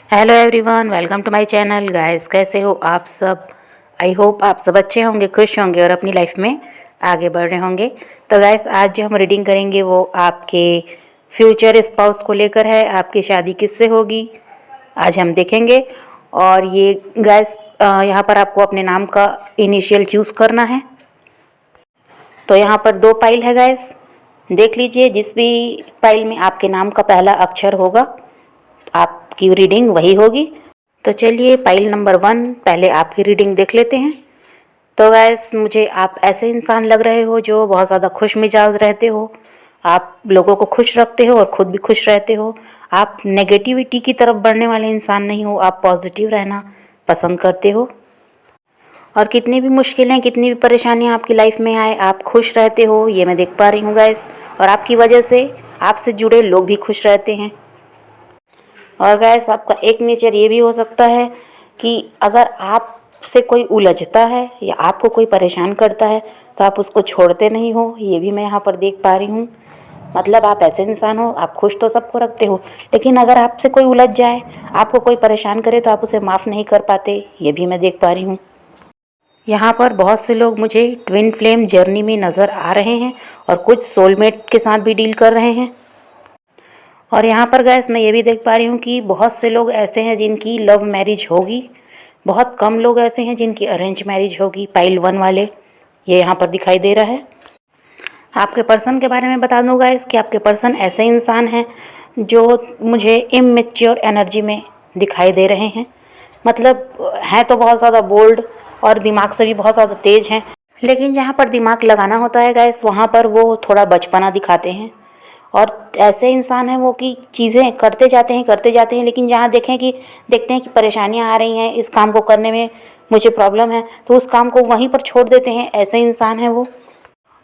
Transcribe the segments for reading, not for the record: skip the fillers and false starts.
Hello everyone, welcome to my channel. Guys, कैसे हो आप सब? आई होप आप सब अच्छे होंगे, खुश होंगे और अपनी लाइफ में आगे बढ़ रहे होंगे। तो गाइस, आज जो हम रीडिंग करेंगे वो आपके फ्यूचर स्पाउस को लेकर है। आपकी शादी किससे होगी आज हम देखेंगे। और ये गाइस, यहाँ पर आपको अपने नाम का इनिशियल चूज़ करना है। तो यहाँ पर दो पाइल है गाइस, देख लीजिए। जिस भी पाइल में आपके नाम का पहला अक्षर होगा आपकी रीडिंग वही होगी। तो चलिए पाइल नंबर 1 पहले आपकी रीडिंग देख लेते हैं। तो गैस, मुझे आप ऐसे इंसान लग रहे हो जो बहुत ज़्यादा खुश मिजाज रहते हो। आप लोगों को खुश रखते हो और ख़ुद भी खुश रहते हो। आप नेगेटिविटी की तरफ बढ़ने वाले इंसान नहीं हो, आप पॉजिटिव रहना पसंद करते हो। और कितनी भी मुश्किलें, कितनी भी परेशानियां आपकी लाइफ में आए, आप खुश रहते हो, ये मैं देख पा रही हूँ गैस। और आपकी वजह से आपसे जुड़े लोग भी खुश रहते हैं। और गैस, आपका एक नेचर ये भी हो सकता है कि अगर आपसे कोई उलझता है या आपको कोई परेशान करता है तो आप उसको छोड़ते नहीं हो, ये भी मैं यहाँ पर देख पा रही हूँ। मतलब आप ऐसे इंसान हो, आप खुश तो सबको रखते हो, लेकिन अगर आपसे कोई उलझ जाए, आपको कोई परेशान करे तो आप उसे माफ़ नहीं कर पाते, ये भी मैं देख पा रही हूँ। यहाँ पर बहुत से लोग मुझे ट्विन फ्लेम जर्नी में नज़र आ रहे हैं और कुछ सोलमेट के साथ भी डील कर रहे हैं। और यहाँ पर गैस, मैं ये भी देख पा रही हूँ कि बहुत से लोग ऐसे हैं जिनकी लव मैरिज होगी, बहुत कम लोग ऐसे हैं जिनकी अरेंज मैरिज होगी। पाइल 1 वाले ये यहाँ पर दिखाई दे रहा है। आपके पर्सन के बारे में बता दूँ गैस कि आपके पर्सन ऐसे इंसान हैं जो मुझे इमैच्योर एनर्जी में दिखाई दे रहे हैं। मतलब हैं तो बहुत ज़्यादा बोल्ड और दिमाग से भी बहुत ज़्यादा तेज़ हैं, लेकिन जहाँ पर दिमाग लगाना होता है गैस, वहाँ पर वो थोड़ा बचपना दिखाते हैं। और ऐसे इंसान हैं वो कि चीज़ें करते जाते हैं, लेकिन जहाँ देखते हैं कि परेशानियाँ आ रही हैं, इस काम को करने में मुझे प्रॉब्लम है, तो उस काम को वहीं पर छोड़ देते हैं। ऐसे इंसान हैं वो।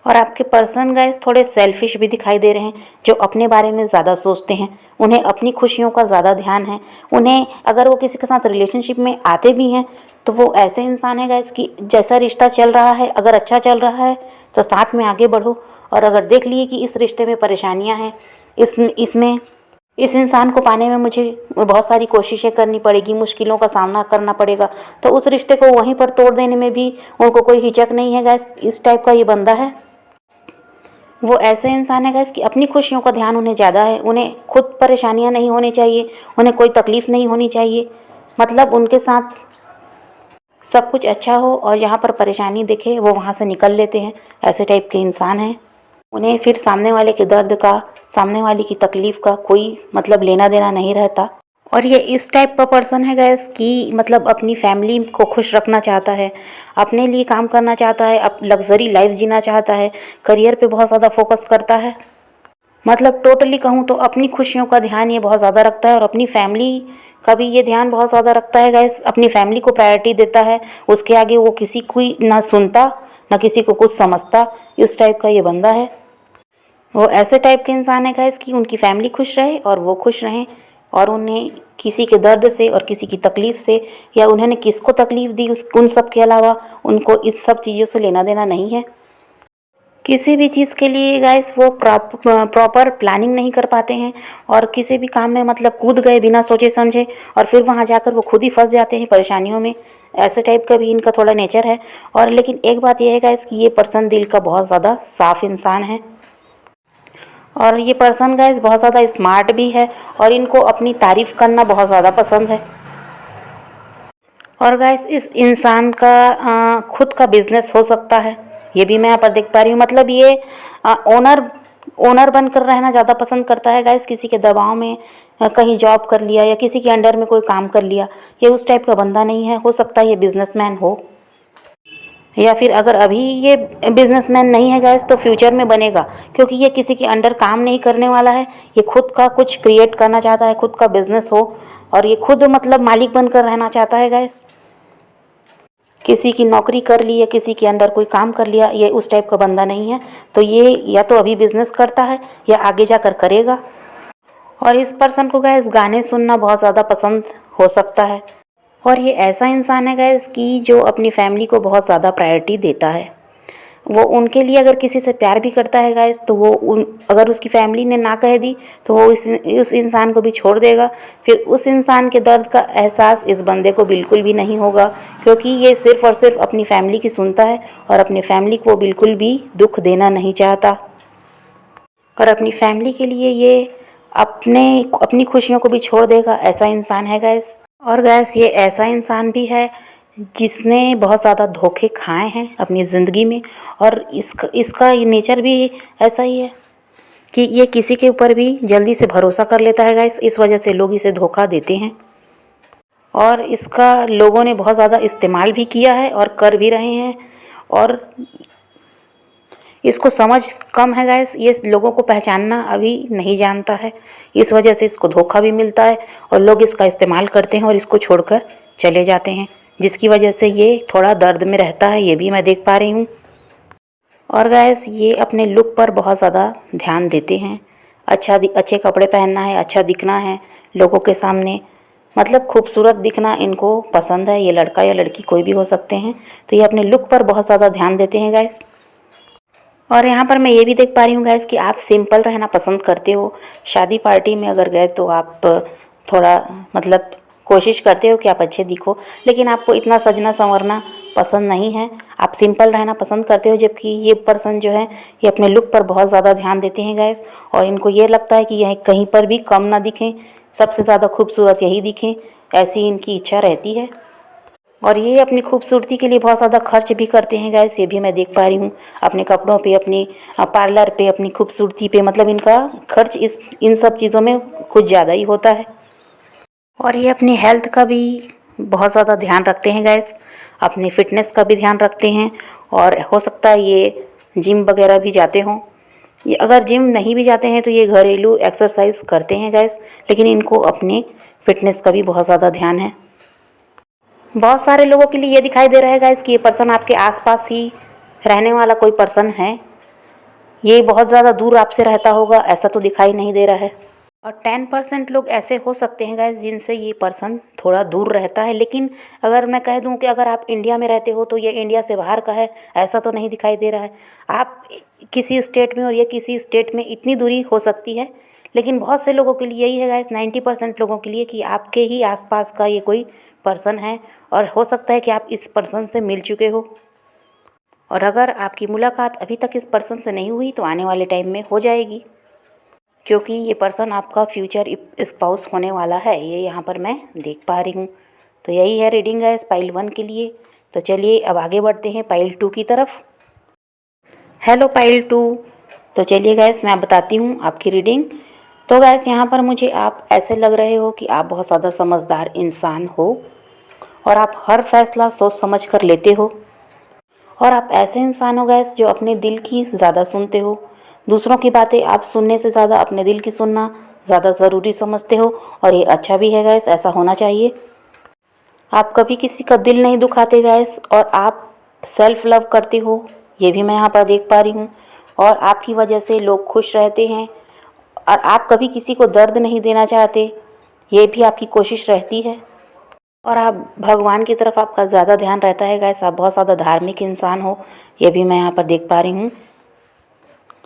और आपके पर्सन गाइस थोड़े सेल्फिश भी दिखाई दे रहे हैं, जो अपने बारे में ज़्यादा सोचते हैं। उन्हें अपनी खुशियों का ज़्यादा ध्यान है। उन्हें अगर वो किसी के साथ रिलेशनशिप में आते भी हैं तो वो ऐसे इंसान है गाइस कि जैसा रिश्ता चल रहा है, अगर अच्छा चल रहा है तो साथ में आगे बढ़ो। और अगर देख लिए कि इस रिश्ते में परेशानियां हैं, इस इंसान को पाने में मुझे बहुत सारी कोशिशें करनी पड़ेगी, मुश्किलों का सामना करना पड़ेगा, तो उस रिश्ते को वहीं पर तोड़ देने में भी उनको कोई हिचक नहीं है गाइस। इस टाइप का ये बंदा है। वो ऐसे इंसान है गैस कि अपनी खुशियों का ध्यान उन्हें ज़्यादा है। उन्हें खुद परेशानियां नहीं होनी चाहिए, उन्हें कोई तकलीफ़ नहीं होनी चाहिए। मतलब उनके साथ सब कुछ अच्छा हो और जहाँ पर परेशानी दिखे वो वहाँ से निकल लेते हैं। ऐसे टाइप के इंसान हैं। उन्हें फिर सामने वाले के दर्द का, सामने वाले की तकलीफ़ का कोई मतलब लेना देना नहीं रहता। और ये इस टाइप का पर्सन है गैस कि मतलब अपनी फैमिली को खुश रखना चाहता है, अपने लिए काम करना चाहता है, अब लग्जरी लाइफ जीना चाहता है, करियर पे बहुत ज़्यादा फोकस करता है। मतलब टोटली कहूँ तो अपनी खुशियों का ध्यान ये बहुत ज़्यादा रखता है और अपनी फैमिली का भी ये ध्यान बहुत ज़्यादा रखता है गैस। अपनी फैमिली को प्रायोरिटी देता है, उसके आगे वो किसी को ना सुनता ना किसी को कुछ समझता। इस टाइप का ये बंदा है। वो ऐसे टाइप के इंसान है गैस कि उनकी फैमिली खुश रहे और वो खुश रहें, और उन्हें किसी के दर्द से और किसी की तकलीफ़ से या उन्होंने किसको तकलीफ़ दी उन सब के अलावा उनको इस सब चीज़ों से लेना देना नहीं है। किसी भी चीज़ के लिए गाइस वो प्रॉपर प्लानिंग नहीं कर पाते हैं और किसी भी काम में मतलब कूद गए बिना सोचे समझे और फिर वहाँ जाकर वो खुद ही फंस जाते हैं परेशानियों में। ऐसे टाइप का भी इनका थोड़ा नेचर है। और लेकिन एक बात यह है गाइस कि ये पर्सन दिल का बहुत ज़्यादा साफ इंसान है और ये पर्सन गाइस बहुत ज़्यादा स्मार्ट भी है और इनको अपनी तारीफ़ करना बहुत ज़्यादा पसंद है। और गाइस, इस इंसान का खुद का बिजनेस हो सकता है, ये भी मैं यहाँ पर देख पा रही हूँ। मतलब ये ओनर ओनर बनकर रहना ज़्यादा पसंद करता है गाइस। किसी के दबाव में कहीं जॉब कर लिया या किसी के अंडर में कोई काम कर लिया, ये उस टाइप का बंदा नहीं है। हो सकता है ये बिजनेसमैन हो, या फिर अगर अभी ये बिजनेसमैन नहीं है गैस तो फ्यूचर में बनेगा, क्योंकि ये किसी के अंडर काम नहीं करने वाला है। ये खुद का कुछ क्रिएट करना चाहता है, खुद का बिजनेस हो और ये खुद मतलब मालिक बनकर रहना चाहता है गैस। किसी की नौकरी कर ली या किसी के अंडर कोई काम कर लिया, ये उस टाइप का बंदा नहीं है। तो ये या तो अभी बिजनेस करता है या आगे जाकर करेगा। और इस पर्सन को गैस गाने सुनना बहुत ज़्यादा पसंद हो सकता है। और ये ऐसा इंसान है गैस कि जो अपनी फैमिली को बहुत ज़्यादा प्रायोरिटी देता है। वो उनके लिए अगर किसी से प्यार भी करता है गाइस, तो वो अगर उसकी फैमिली ने ना कह दी तो वो उस इंसान को भी छोड़ देगा। फिर उस इंसान के दर्द का एहसास इस बंदे को बिल्कुल भी नहीं होगा, क्योंकि ये सिर्फ़ और सिर्फ अपनी फैमिली की सुनता है और अपनी फैमिली को बिल्कुल भी दुख देना नहीं चाहता। और अपनी फैमिली के लिए ये अपनी खुशियों को भी छोड़ देगा, ऐसा इंसान है गाइस। और गाइस ये ऐसा इंसान भी है जिसने बहुत ज़्यादा धोखे खाए हैं अपनी ज़िंदगी में, और इसका ये नेचर भी ऐसा ही है कि ये किसी के ऊपर भी जल्दी से भरोसा कर लेता है गाइस। इस वजह से लोग इसे धोखा देते हैं, और इसका लोगों ने बहुत ज़्यादा इस्तेमाल भी किया है और कर भी रहे हैं। और इसको समझ कम है गाइस, ये लोगों को पहचानना अभी नहीं जानता है। इस वजह से इसको धोखा भी मिलता है और लोग इसका इस्तेमाल करते हैं और इसको छोड़कर चले जाते हैं, जिसकी वजह से ये थोड़ा दर्द में रहता है, ये भी मैं देख पा रही हूँ। और गाइस ये अपने लुक पर बहुत ज़्यादा ध्यान देते हैं। अच्छे कपड़े पहनना है, अच्छा दिखना है लोगों के सामने, मतलब खूबसूरत दिखना इनको पसंद है। ये लड़का या लड़की कोई भी हो सकते हैं, तो ये अपने लुक पर बहुत ज़्यादा ध्यान देते हैं गाइस। और यहाँ पर मैं ये भी देख पा रही हूँ गाइस कि आप सिंपल रहना पसंद करते हो। शादी पार्टी में अगर गए तो आप थोड़ा मतलब कोशिश करते हो कि आप अच्छे दिखो, लेकिन आपको इतना सजना संवरना पसंद नहीं है, आप सिंपल रहना पसंद करते हो। जबकि ये पर्सन जो है ये अपने लुक पर बहुत ज़्यादा ध्यान देते हैं गाइस, और इनको ये लगता है कि यह कहीं पर भी कम ना दिखें, सबसे ज़्यादा खूबसूरत यही दिखें, ऐसी इनकी इच्छा रहती है। और ये अपनी खूबसूरती के लिए बहुत ज़्यादा खर्च भी करते हैं गाइस, ये भी मैं देख पा रही हूँ। अपने कपड़ों पे, अपनी पार्लर पे, अपनी खूबसूरती पे, मतलब इनका खर्च इन सब चीज़ों में कुछ ज़्यादा ही होता है। और ये अपनी हेल्थ का भी बहुत ज़्यादा ध्यान रखते हैं गाइस, अपनी फ़िटनेस का भी ध्यान रखते हैं। और हो सकता है ये जिम वगैरह भी जाते हों। ये अगर जिम नहीं भी जाते हैं तो ये घरेलू एक्सरसाइज करते हैं गाइस, लेकिन इनको अपने फ़िटनेस का भी बहुत ज़्यादा ध्यान है। बहुत सारे लोगों के लिए ये दिखाई दे रहा है गाइस कि ये पर्सन आपके आसपास ही रहने वाला कोई पर्सन है। ये बहुत ज़्यादा दूर आपसे रहता होगा, ऐसा तो दिखाई नहीं दे रहा है। और 10% लोग ऐसे हो सकते हैं गाइस जिनसे ये पर्सन थोड़ा दूर रहता है। लेकिन अगर मैं कह दूं कि अगर आप इंडिया में रहते हो तो ये इंडिया से बाहर का है, ऐसा तो नहीं दिखाई दे रहा है। आप किसी स्टेट में और ये किसी स्टेट में, इतनी दूरी हो सकती है। लेकिन बहुत से लोगों के लिए यही है गाइस, 90% लोगों के लिए, कि आपके ही आसपास का ये कोई पर्सन है, और हो सकता है कि आप इस पर्सन से मिल चुके हो। और अगर आपकी मुलाकात अभी तक इस पर्सन से नहीं हुई तो आने वाले टाइम में हो जाएगी, क्योंकि ये पर्सन आपका फ्यूचर स्पाउस होने वाला है, ये यहाँ पर मैं देख पा रही हूँ। तो यही है रीडिंग है इस पाइल 1 के लिए। तो चलिए अब आगे बढ़ते हैं पाइल 2 की तरफ। Hello pile 2। तो चलिए गैस मैं बताती हूँ आपकी रीडिंग। तो गैस यहाँ पर मुझे आप ऐसे लग रहे हो कि आप बहुत ज़्यादा समझदार इंसान हो, और आप हर फैसला सोच समझ कर लेते हो। और आप ऐसे इंसान हो गैस जो अपने दिल की ज़्यादा सुनते हो। दूसरों की बातें आप सुनने से ज़्यादा अपने दिल की सुनना ज़्यादा ज़रूरी समझते हो, और ये अच्छा भी है गैस, ऐसा होना चाहिए। आप कभी किसी का दिल नहीं दुखाते गैस, और आप सेल्फ लव करते हो, ये भी मैं यहाँ पर देख पा रही हूँ। और आपकी वजह से लोग खुश रहते हैं, और आप कभी किसी को दर्द नहीं देना चाहते, ये भी आपकी कोशिश रहती है। और आप भगवान की तरफ आपका ज़्यादा ध्यान रहता है गैस, आप बहुत ज़्यादा धार्मिक इंसान हो, ये भी मैं यहाँ पर देख पा रही हूँ।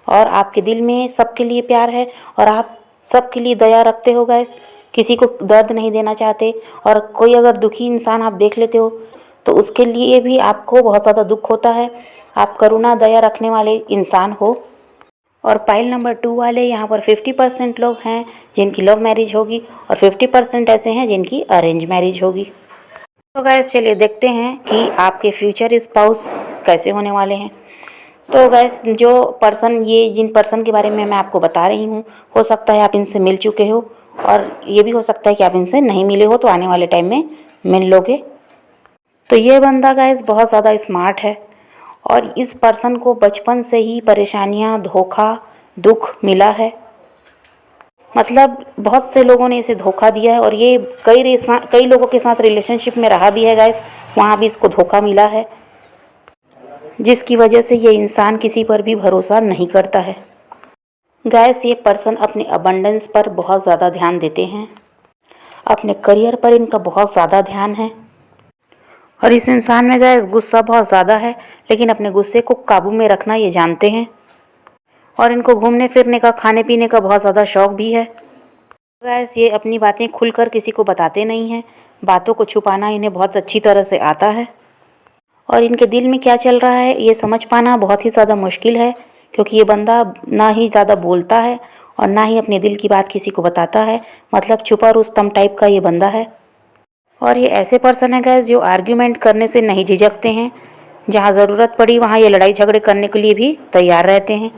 और आपके दिल में सबके लिए प्यार है, और आप सबके लिए दया रखते हो गैस, किसी को दर्द नहीं देना चाहते। और कोई अगर दुखी इंसान आप देख लेते हो तो उसके लिए भी आपको बहुत ज़्यादा दुख होता है। आप करुणा दया रखने वाले इंसान हो। और पाइल नंबर 2 वाले यहाँ पर 50% लोग हैं जिनकी लव मैरिज होगी, और 50% ऐसे हैं जिनकी अरेंज मैरिज होगी। तो गैस चलिए देखते हैं कि आपके फ्यूचर स्पाउस कैसे होने वाले हैं। तो गैस जो पर्सन, ये जिन पर्सन के बारे में मैं आपको बता रही हूँ, हो सकता है आप इनसे मिल चुके हो, और ये भी हो सकता है कि आप इनसे नहीं मिले हो, तो आने वाले टाइम में मिल लोगे। तो ये बंदा गैस बहुत ज़्यादा स्मार्ट है, और इस पर्सन को बचपन से ही परेशानियाँ, धोखा, दुख मिला है। मतलब बहुत से लोगों ने इसे धोखा दिया है, और ये कई लोगों के साथ रिलेशनशिप में रहा भी है गैस, वहाँ भी इसको धोखा मिला है, जिसकी वजह से ये इंसान किसी पर भी भरोसा नहीं करता है। गैस ये पर्सन अपने अबंडेंस पर बहुत ज़्यादा ध्यान देते हैं, अपने करियर पर इनका बहुत ज़्यादा ध्यान है, और इस इंसान में गैस गुस्सा बहुत ज़्यादा है, लेकिन अपने गुस्से को काबू में रखना ये जानते हैं। और इनको घूमने फिरने का, खाने पीने का बहुत ज़्यादा शौक़ भी है। गैस ये अपनी बातें खुलकर किसी को बताते नहीं हैं। बातों को छुपाना इन्हें बहुत अच्छी तरह से आता है। और इनके दिल में क्या चल रहा है ये समझ पाना बहुत ही ज़्यादा मुश्किल है, क्योंकि ये बंदा ना ही ज़्यादा बोलता है और ना ही अपने दिल की बात किसी को बताता है। मतलब छुपा रुस्तम टाइप का ये बंदा है। और ये ऐसे पर्सन है गैस जो आर्ग्यूमेंट करने से नहीं झिझकते हैं। जहाँ ज़रूरत पड़ी वहाँ ये लड़ाई झगड़े करने के लिए भी तैयार रहते हैं।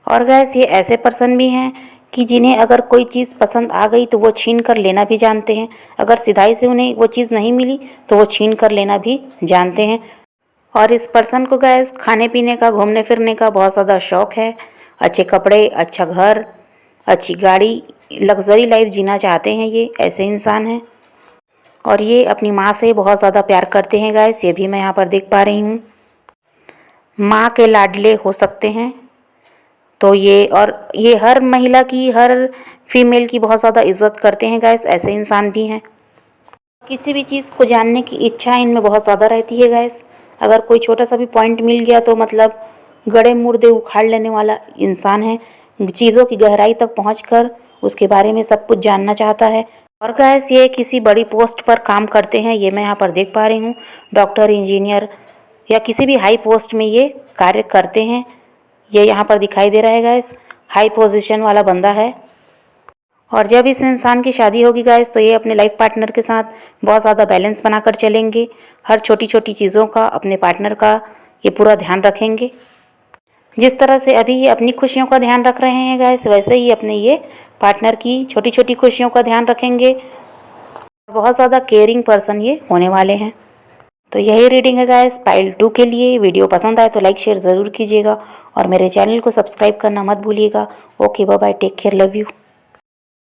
और गैस ये ऐसे पर्सन भी हैं कि जिन्हें अगर कोई चीज़ पसंद आ गई तो वो छीन कर लेना भी जानते हैं। अगर सिधाई से उन्हें वो चीज़ नहीं मिली तो वो छीन कर लेना भी जानते हैं। और इस पर्सन को गैस खाने पीने का, घूमने फिरने का बहुत ज़्यादा शौक़ है। अच्छे कपड़े, अच्छा घर, अच्छी गाड़ी, लग्जरी लाइफ जीना चाहते हैं। ये ऐसे इंसान हैं। और ये अपनी माँ से बहुत ज़्यादा प्यार करते हैं गैस, ये भी मैं यहाँ पर देख पा रही हूँ। माँ के लाडले हो सकते हैं तो ये हर महिला की, हर फीमेल की बहुत ज़्यादा इज्जत करते हैं गैस, ऐसे इंसान भी हैं। किसी भी चीज़ को जानने की इच्छा इनमें बहुत ज़्यादा रहती है गैस। अगर कोई छोटा सा भी पॉइंट मिल गया तो मतलब गड़े मुर्दे उखाड़ लेने वाला इंसान है। चीज़ों की गहराई तक पहुंचकर उसके बारे में सब कुछ जानना चाहता है। और गैस ये किसी बड़ी पोस्ट पर काम करते हैं, ये मैं यहाँ पर देख पा रही हूँ। डॉक्टर, इंजीनियर या किसी भी हाई पोस्ट में ये कार्य करते हैं। ये यहाँ पर दिखाई दे रहा है गैस, हाई पोजीशन वाला बंदा है। और जब इस इंसान की शादी होगी गैस तो ये अपने लाइफ पार्टनर के साथ बहुत ज़्यादा बैलेंस बनाकर चलेंगे। हर छोटी छोटी चीज़ों का अपने पार्टनर का ये पूरा ध्यान रखेंगे। जिस तरह से अभी ये अपनी खुशियों का ध्यान रख रहे हैं गैस, वैसे ही अपने ये पार्टनर की छोटी छोटी खुशियों का ध्यान रखेंगे। बहुत ज़्यादा केयरिंग पर्सन ये होने वाले हैं। तो यही रीडिंग है गैस पाइल 2 के लिए। वीडियो पसंद आए तो लाइक शेयर ज़रूर कीजिएगा और मेरे चैनल को सब्सक्राइब करना मत भूलिएगा। Okay, bye bye, take care, love you.